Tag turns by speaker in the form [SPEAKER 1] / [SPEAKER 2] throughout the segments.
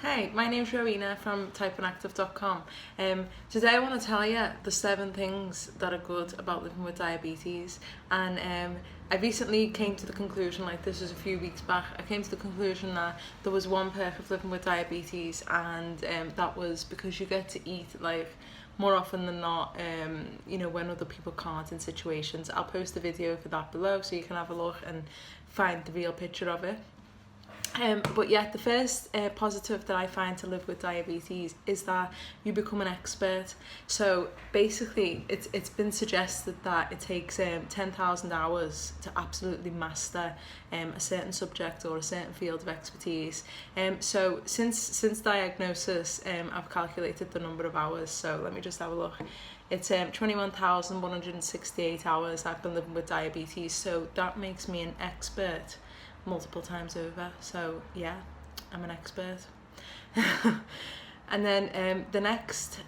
[SPEAKER 1] Hey, my name's Rowena from typeandactive.com. Today I want to tell you the 7 things that are good about living with diabetes. And I recently came to the conclusion, like this was a few weeks back, I came to the conclusion that there was one perk of living with diabetes, and that was because you get to eat like more often than not, when other people can't in situations. I'll post a video for that below so you can have a look and find the real picture of it. But yeah, the first positive that I find to live with diabetes is that you become an expert. So basically, it's been suggested that it takes 10,000 hours to absolutely master a certain subject or a certain field of expertise. So since diagnosis, I've calculated the number of hours. So let me just have a look. It's 21,168 hours I've been living with diabetes. So that makes me an expert multiple times over. So yeah, I'm an expert. And then the next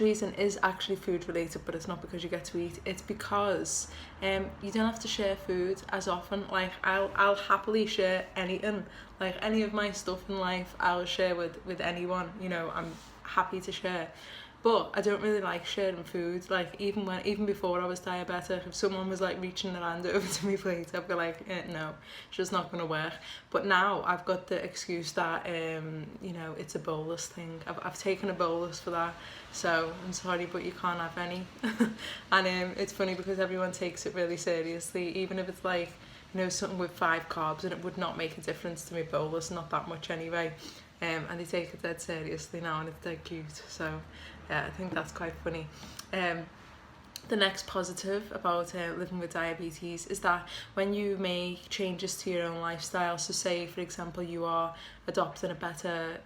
[SPEAKER 1] reason is actually food related, but it's not because you get to eat. It's because you don't have to share food as often. Like I'll happily share anything, like any of my stuff in life I'll share with anyone. I'm happy to share. But I don't really like sharing food. Like even before I was diabetic, if someone was like reaching their hand over to me plate, I'd be like, no, it's just not gonna work. But now I've got the excuse that it's a bolus thing. I've taken a bolus for that. So I'm sorry, but you can't have any. And it's funny because everyone takes it really seriously, even if it's like something with 5 carbs, and it would not make a difference to me bolus, not that much anyway. And they take it dead seriously now, and it's dead cute. So yeah, I think that's quite funny. The next positive about living with diabetes is that when you make changes to your own lifestyle, so say for example you are adopting a better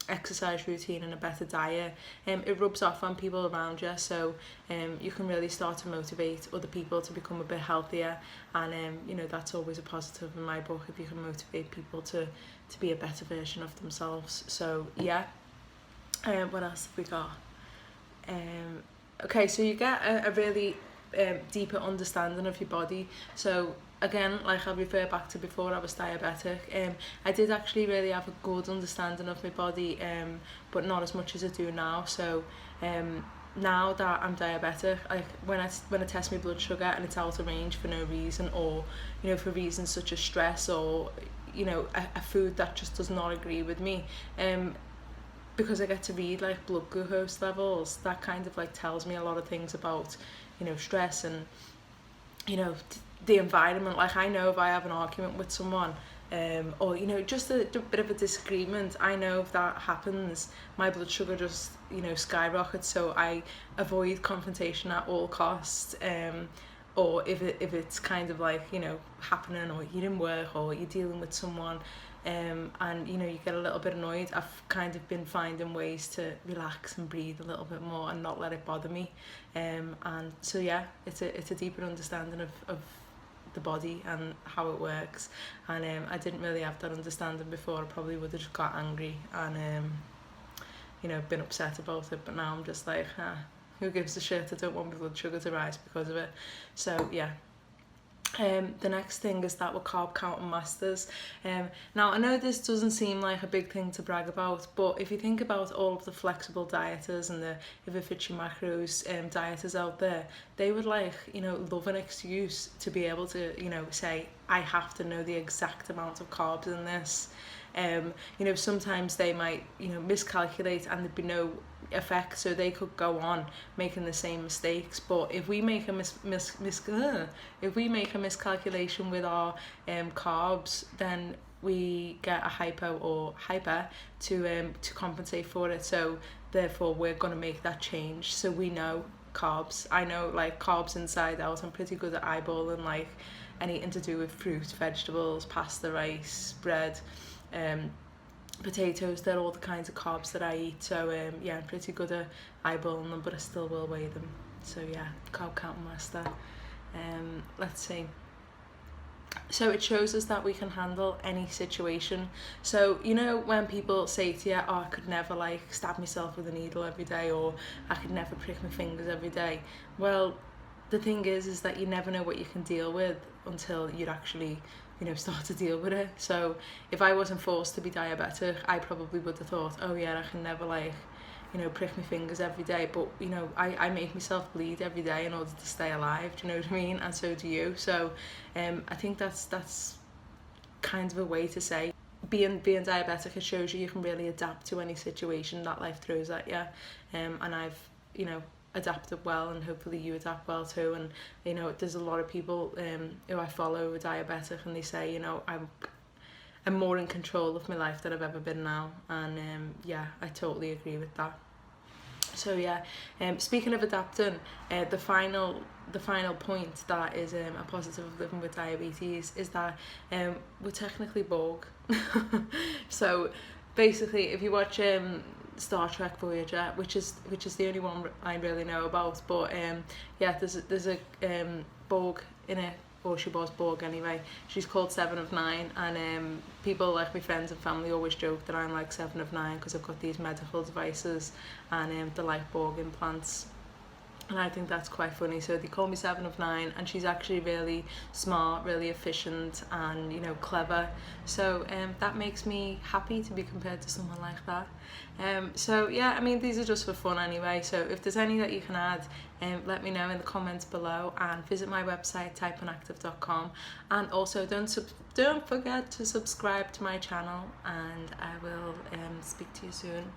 [SPEAKER 1] exercise routine and a better diet, it rubs off on people around you, so you can really start to motivate other people to become a bit healthier, and that's always a positive in my book, if you can motivate people to be a better version of themselves. So yeah. What else have we got? Okay, so you get a really deeper understanding of your body. So again, like I'll refer back to before I was diabetic, I did actually really have a good understanding of my body, but not as much as I do now. So now that I'm diabetic, like when I test my blood sugar and it's out of range for no reason, or for reasons such as stress, or a food that just does not agree with me, because I get to read like blood glucose levels, that kind of like tells me a lot of things about stress and the environment. Like I know if I have an argument with someone, or just a bit of a disagreement, I know if that happens, my blood sugar just skyrockets. So I avoid confrontation at all costs. Or if it's kind of like happening, or you're in work, or you're dealing with someone, and you get a little bit annoyed, I've kind of been finding ways to relax and breathe a little bit more and not let it bother me. And so yeah, it's a deeper understanding of the body and how it works. And I didn't really have that understanding before. I probably would have just got angry and been upset about it. But now I'm just like, who gives a shit? I don't want my blood sugar to rise because of it. So yeah. The next thing is that we're carb counting masters. Now I know this doesn't seem like a big thing to brag about, but if you think about all of the flexible dieters and the if it fits your macros dieters out there, they would love an excuse to be able to say, I have to know the exact amount of carbs in this. Sometimes they might miscalculate and there'd be no effect, so they could go on making the same mistakes. But if we make a miscalculation with our carbs, then we get a hypo or hyper to compensate for it. So therefore we're going to make that change. So we know carbs. I know like carbs inside out. I'm pretty good at eyeballing like anything to do with fruit, vegetables, pasta, rice, bread, potatoes. They're all the kinds of carbs that I eat. So yeah, I'm pretty good at eyeballing them, but I still will weigh them. So yeah, carb counting master. Let's see. So it shows us that we can handle any situation. So when people say to you, oh, I could never like stab myself with a needle every day, or I could never prick my fingers every day. Well, the thing is that you never know what you can deal with until you're actually you know, start to deal with it. So if I wasn't forced to be diabetic, I probably would have thought, oh yeah, I can never like, you know, prick my fingers every day, but you know, I make myself bleed every day in order to stay alive, do you know what I mean? And so do you. So I think that's kind of a way to say being diabetic, it shows you can really adapt to any situation that life throws at you. And I've, you know, adapted well, and hopefully you adapt well too. And you know, there's a lot of people who I follow who are diabetic, and they say, you know, I'm more in control of my life than I've ever been now. And yeah, I totally agree with that. So yeah, speaking of adapting, the final point that is a positive of living with diabetes is that we're technically Borg. So basically, if you watch Star Trek Voyager, which is the only one I really know about, but yeah, there's a Borg in it, or she was Borg anyway. She's called 7 of 9, and people like my friends and family always joke that I'm like 7 of 9 because I've got these medical devices, and they're like Borg implants. And I think that's quite funny. So they call me 7 of 9, and she's actually really smart, really efficient, and you know, clever. So that makes me happy to be compared to someone like that. So yeah, I mean, these are just for fun anyway. So if there's any that you can add, let me know in the comments below, and visit my website typeandactive.com. And also don't forget to subscribe to my channel, and I will speak to you soon.